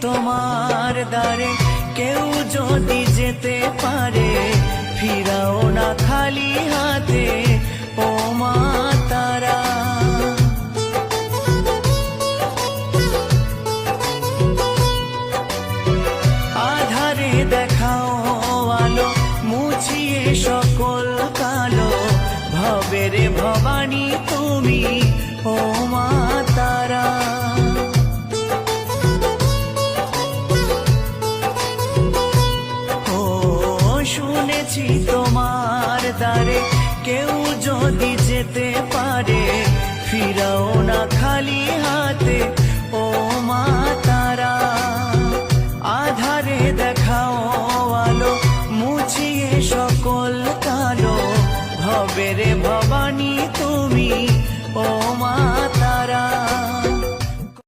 তোমার দ্বারে কেউ যদি যেতে পারে, ফিরাও না খালি হাতে ও মা তারা। আধারে দেখাও আলো, মুছিয়ে সকল কালো, ভবের ভবানী তুমি ও মা তারা। ও শুনেছি তোমার দ্বারে কেউ যদি যেতে পারে, ফিরাও না খালি হাতে